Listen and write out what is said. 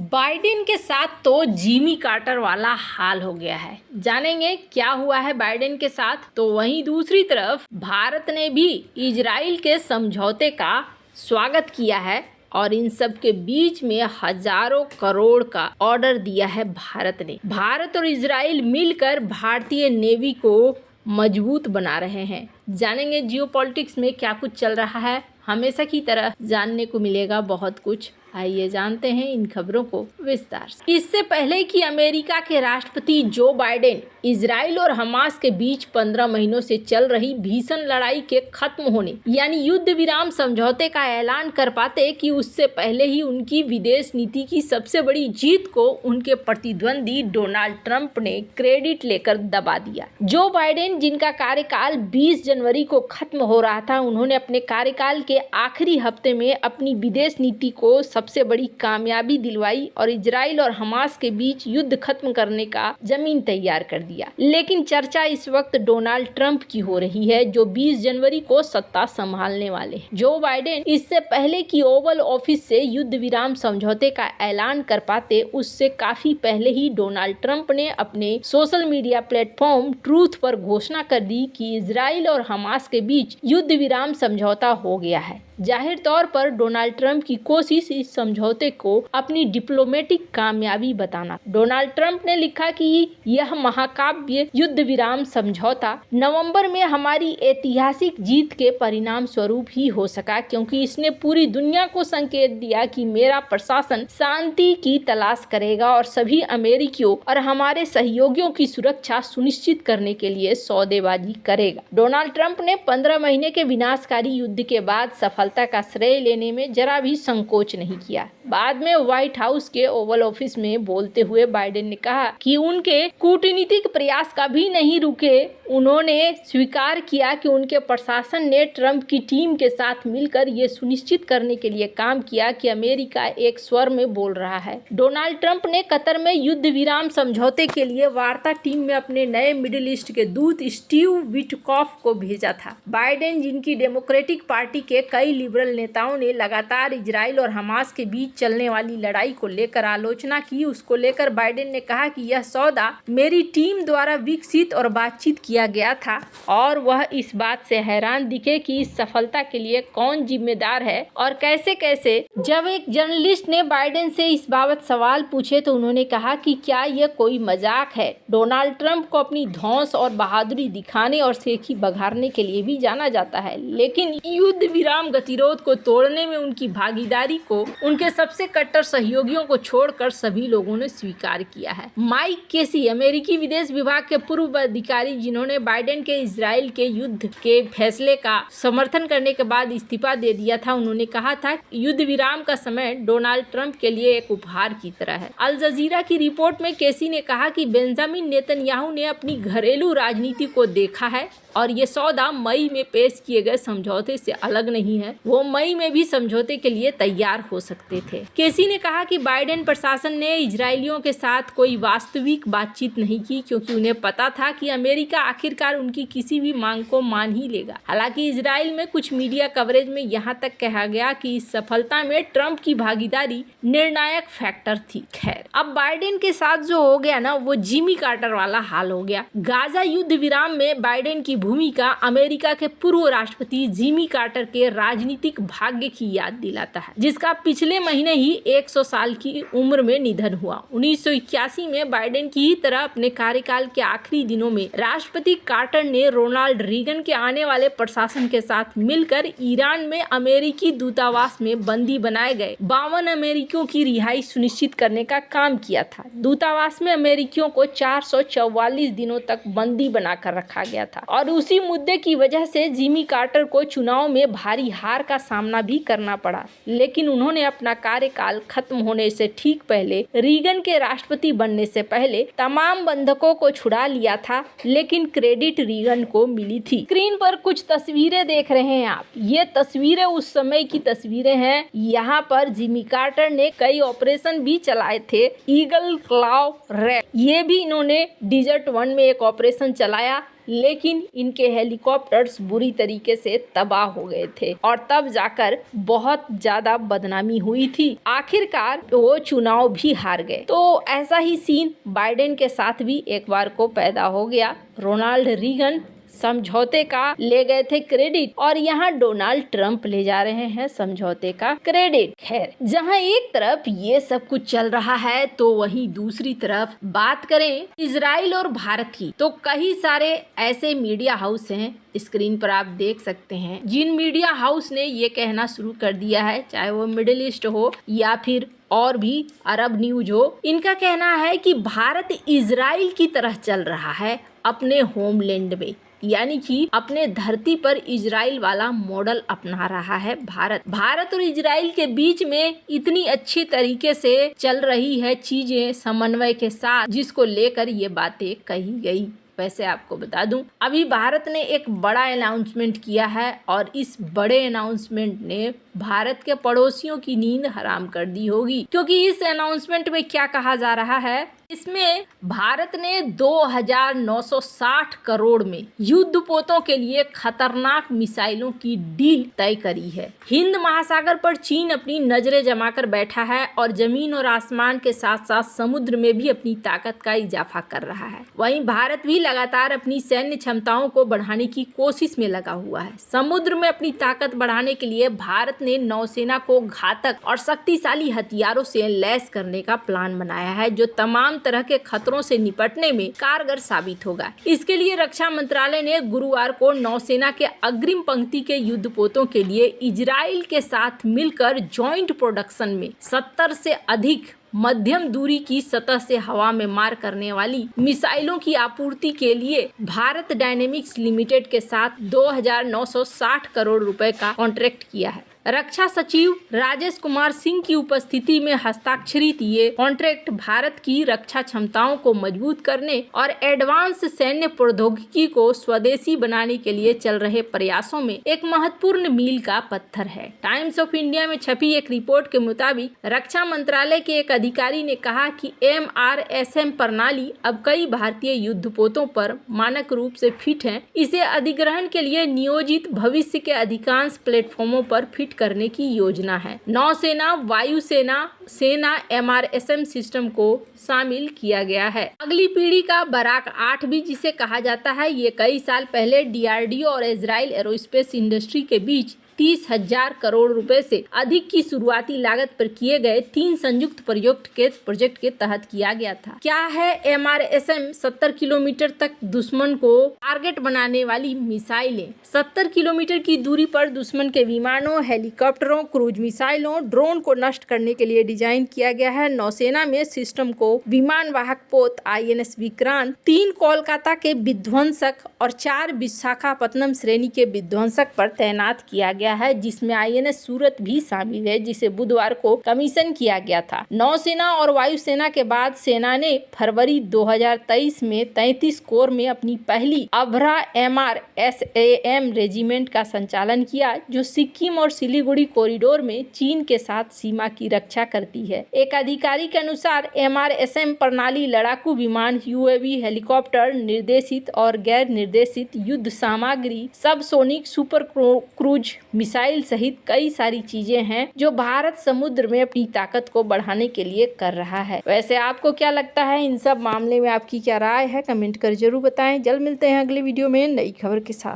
Biden के साथ तो जिमी कार्टर वाला हाल हो गया है। जानेंगे क्या हुआ है बाइडेन के साथ। तो वहीं दूसरी तरफ भारत ने भी इजराइल के समझौते का स्वागत किया है और इन सब के बीच में हजारों करोड़ का ऑर्डर दिया है भारत ने। भारत और इजराइल मिलकर भारतीय नेवी को मजबूत बना रहे हैं। जानेंगे जियोपॉलिटिक्स में क्या कुछ चल रहा है। हमेशा की तरह जानने को मिलेगा बहुत कुछ। आइए जानते हैं इन खबरों को विस्तार से। इससे पहले कि अमेरिका के राष्ट्रपति जो बाइडेन इजराइल और हमास के बीच 15 महीनों से चल रही भीषण लड़ाई के खत्म होने यानी युद्ध विराम समझौते का ऐलान कर पाते कि उससे पहले ही उनकी विदेश नीति की सबसे बड़ी जीत को उनके प्रतिद्वंदी डोनाल्ड ट्रंप ने क्रेडिट लेकर दबा दिया। जो बाइडेन जिनका कार्यकाल 20 जनवरी को खत्म हो रहा था, उन्होंने अपने कार्यकाल के आखिरी हफ्ते में अपनी विदेश नीति को सबसे बड़ी कामयाबी दिलवाई और इजराइल और हमास के बीच युद्ध खत्म करने का जमीन तैयार कर दिया। लेकिन चर्चा इस वक्त डोनाल्ड ट्रंप की हो रही है, जो 20 जनवरी को सत्ता संभालने वाले हैं। जो बाइडेन इससे पहले कि ओवल ऑफिस से युद्ध विराम समझौते का ऐलान कर पाते, उससे काफी पहले ही डोनाल्ड ट्रंप ने अपने सोशल मीडिया प्लेटफॉर्म ट्रूथ पर घोषणा कर दी कि इजराइल और हमास के बीच युद्ध विराम समझौता हो गया है। जाहिर तौर पर डोनाल्ड ट्रंप की कोशिश इस समझौते को अपनी डिप्लोमेटिक कामयाबी बताना। डोनाल्ड ट्रंप ने लिखा कि यह महाकाव्य युद्ध विराम समझौता नवंबर में हमारी ऐतिहासिक जीत के परिणाम स्वरूप ही हो सका, क्योंकि इसने पूरी दुनिया को संकेत दिया कि मेरा प्रशासन शांति की तलाश करेगा और सभी अमेरिकियों और हमारे सहयोगियों की सुरक्षा सुनिश्चित करने के लिए सौदेबाजी करेगा। डोनाल्ड ट्रंप ने 15 महीने के विनाशकारी युद्ध के बाद सफलता का श्रेय लेने में जरा भी संकोच नहीं किया। बाद में व्हाइट हाउस के ओवल ऑफिस में बोलते हुए बाइडेन ने कहा कि उनके कूटनीतिक प्रयास कभी नहीं रुके। उन्होंने स्वीकार किया कि उनके प्रशासन ने ट्रंप की टीम के साथ मिलकर ये सुनिश्चित करने के लिए काम किया कि अमेरिका एक स्वर में बोल रहा है। डोनाल्ड ट्रंप ने कतर में युद्ध विराम समझौते के लिए वार्ता टीम में अपने नए मिडिल ईस्ट के दूत स्टीव विटकॉफ को भेजा था। बाइडेन, जिनकी डेमोक्रेटिक पार्टी के कई लिबरल नेताओं ने लगातार इजराइल और हमास के बीच चलने वाली लड़ाई को लेकर आलोचना की, उसको लेकर बाइडेन ने कहा कि यह सौदा मेरी टीम द्वारा विकसित और बातचीत किया गया था और वह इस बात से हैरान दिखे कि इस सफलता के लिए कौन जिम्मेदार है और कैसे कैसे। जब एक जर्नलिस्ट ने बाइडेन से इस बाबत सवाल पूछे तो उन्होंने कहा कि क्या यह कोई मजाक है। डोनाल्ड ट्रंप को अपनी धौंस और बहादुरी दिखाने और सेखी बघारने के लिए भी जाना जाता है, लेकिन युद्ध विराम गतिरोध को तोड़ने में उनकी भागीदारी को उनके सबसे कट्टर सहयोगियों को छोड़कर सभी लोगों ने स्वीकार किया है। माइक केसी, अमेरिकी विदेश विभाग के पूर्व अधिकारी, जिन्होंने बाइडेन के इजराइल के युद्ध के फैसले का समर्थन करने के बाद इस्तीफा दे दिया था, उन्होंने कहा था युद्ध विराम का समय डोनाल्ड ट्रंप के लिए एक उपहार की तरह है। अल जजीरा की रिपोर्ट में केसी ने कहा कि बेंजामिन नेतन्याहू ने अपनी घरेलू राजनीति को देखा है और ये सौदा मई में पेश किए गए समझौते से अलग नहीं है। वो मई में भी समझौते के लिए तैयार हो सकते थे। केसी ने कहा कि बाइडेन प्रशासन ने इजरायलियों के साथ कोई वास्तविक बातचीत नहीं की, क्योंकि उन्हें पता था कि अमेरिका आखिरकार उनकी किसी भी मांग को मान ही लेगा। हालांकि इजराइल में कुछ मीडिया कवरेज में यहाँ तक कहा गया कि इस सफलता में ट्रंप की भागीदारी निर्णायक फैक्टर थी। खैर, अब बाइडेन के साथ जो हो गया ना, वो जिमी कार्टर वाला हाल हो गया। गाजा युद्ध विराम में बाइडेन की भूमिका अमेरिका के पूर्व राष्ट्रपति जिमी कार्टर के राजनीतिक भाग्य की याद दिलाता है, जिसका पिछले महीने ही 100 साल की उम्र में निधन हुआ। 1981 में बाइडेन की ही तरह अपने कार्यकाल के आखिरी दिनों में राष्ट्रपति कार्टर ने रोनाल्ड रीगन के आने वाले प्रशासन के साथ मिलकर ईरान में अमेरिकी दूतावास में बंदी बनाए गए 52 अमेरिकियों की रिहाई सुनिश्चित करने का काम किया था। दूतावास में अमेरिकियों को 444 दिनों तक बंदी बनाकर रखा गया था और उसी मुद्दे की वजह से जिमी कार्टर को चुनाव में भारी हार का सामना भी करना पड़ा। लेकिन उन्होंने अपना कार्यकाल खत्म होने से ठीक पहले रीगन के राष्ट्रपति बनने से पहले तमाम बंधकों को छुड़ा लिया था, लेकिन क्रेडिट रीगन को मिली थी। स्क्रीन पर कुछ तस्वीरें देख रहे हैं आप। ये तस्वीरें उस समय की तस्वीरें हैं। यहाँ पर जिमी कार्टर ने कई ऑपरेशन भी चलाए थे। ईगल क्लाव रैक, ये भी इन्होंने डिजर्ट 1 में एक ऑपरेशन चलाया। लेकिन इनके हेलीकॉप्टर्स बुरी तरीके से तबाह हो गए थे और तब जाकर बहुत ज्यादा बदनामी हुई थी। आखिरकार वो चुनाव भी हार गए। तो ऐसा ही सीन बाइडेन के साथ भी एक बार को पैदा हो गया। रोनाल्ड रीगन समझौते का ले गए थे क्रेडिट और यहाँ डोनाल्ड ट्रंप ले जा रहे हैं समझौते का क्रेडिट। खैर, जहाँ एक तरफ ये सब कुछ चल रहा है तो वहीं दूसरी तरफ बात करें इजराइल और भारत की, तो कई सारे ऐसे मीडिया हाउस हैं, स्क्रीन पर आप देख सकते हैं, जिन मीडिया हाउस ने ये कहना शुरू कर दिया है, चाहे वो मिडिल ईस्ट हो या फिर और भी अरब न्यूज हो, इनका कहना है कि भारत इजराइल की तरह चल रहा है अपने होमलैंड में, यानी कि अपने धरती पर इजराइल वाला मॉडल अपना रहा है भारत और इजराइल के बीच में इतनी अच्छी तरीके से चल रही है चीजें समन्वय के साथ, जिसको लेकर ये बातें कही गई। वैसे आपको बता दूं, अभी भारत ने एक बड़ा अनाउंसमेंट किया है और इस बड़े अनाउंसमेंट ने भारत के पड़ोसियों की नींद हराम कर दी होगी, क्योंकि इस अनाउंसमेंट में क्या कहा जा रहा है, इसमें भारत ने 2,960 करोड़ में युद्धपोतों के लिए खतरनाक मिसाइलों की डील तय करी है। हिंद महासागर पर चीन अपनी नजरें जमाकर बैठा है और जमीन और आसमान के साथ साथ समुद्र में भी अपनी ताकत का इजाफा कर रहा है। वहीं भारत भी लगातार अपनी सैन्य क्षमताओं को बढ़ाने की कोशिश में लगा हुआ है। समुद्र में अपनी ताकत बढ़ाने के लिए भारत ने नौसेना को घातक और शक्तिशाली हथियारों से लैस करने का प्लान बनाया है, जो तमाम तरह के खतरों से निपटने में कारगर साबित होगा। इसके लिए रक्षा मंत्रालय ने गुरुवार को नौसेना के अग्रिम पंक्ति के युद्धपोतों के लिए इजराइल के साथ मिलकर जॉइंट प्रोडक्शन में 70 से अधिक मध्यम दूरी की सतह से हवा में मार करने वाली मिसाइलों की आपूर्ति के लिए भारत डायनेमिक्स लिमिटेड के साथ 2,960 करोड़ रुपए का कॉन्ट्रैक्ट किया है। रक्षा सचिव राजेश कुमार सिंह की उपस्थिति में हस्ताक्षरित ये कॉन्ट्रैक्ट भारत की रक्षा क्षमताओं को मजबूत करने और एडवांस सैन्य प्रौद्योगिकी को स्वदेशी बनाने के लिए चल रहे प्रयासों में एक महत्वपूर्ण मील का पत्थर है। टाइम्स ऑफ इंडिया में छपी एक रिपोर्ट के मुताबिक रक्षा मंत्रालय के एक अधिकारी ने कहा कि MRSM प्रणाली अब कई भारतीय युद्धपोतों पर मानक रूप से फिट है। इसे अधिग्रहण के लिए नियोजित भविष्य के अधिकांश प्लेटफॉर्मों पर फिट करने की योजना है। नौसेना, वायुसेना, सेना MRSM सिस्टम को शामिल किया गया है। अगली पीढ़ी का बराक 8 भी जिसे कहा जाता है, ये कई साल पहले DRDO और इजराइल एरोस्पेस इंडस्ट्री के बीच 30,000 करोड़ रुपए से अधिक की शुरुआती लागत पर किए गए 3 संयुक्त प्रोजेक्ट के तहत किया गया था। क्या है MRSM? 70 किलोमीटर तक दुश्मन को टारगेट बनाने वाली मिसाइलें। 70 किलोमीटर की दूरी पर दुश्मन के विमानों, हेलीकॉप्टरों, क्रूज मिसाइलों, ड्रोन को नष्ट करने के लिए डिजाइन किया गया है। नौसेना में सिस्टम को विमान वाहक पोत INS विक्रांत, 3 कोलकाता के विध्वंसक और 4 विशाखापत्तनम श्रेणी के विध्वंसक पर तैनात किया गया है, जिसमें INS सूरत भी शामिल है, जिसे बुधवार को कमीशन किया गया था। नौसेना और वायुसेना के बाद सेना ने फरवरी 2023 में 33 कोर में अपनी पहली अभ्रा MRSAM रेजिमेंट का संचालन किया, जो सिक्किम और सिलीगुड़ी कॉरिडोर में चीन के साथ सीमा की रक्षा करती है। एक अधिकारी के अनुसार MRSM प्रणाली लड़ाकू विमान, UAV, हेलीकॉप्टर, निर्देशित और गैर निर्देशित युद्ध सामग्री, सबसोनिक, सुपर क्रूज मिसाइल सहित कई सारी चीजें हैं जो भारत समुद्र में अपनी ताकत को बढ़ाने के लिए कर रहा है। वैसे आपको क्या लगता है, इन सब मामले में आपकी क्या राय है, कमेंट कर जरूर बताएं। जल्द मिलते हैं अगले वीडियो में नई खबर के साथ।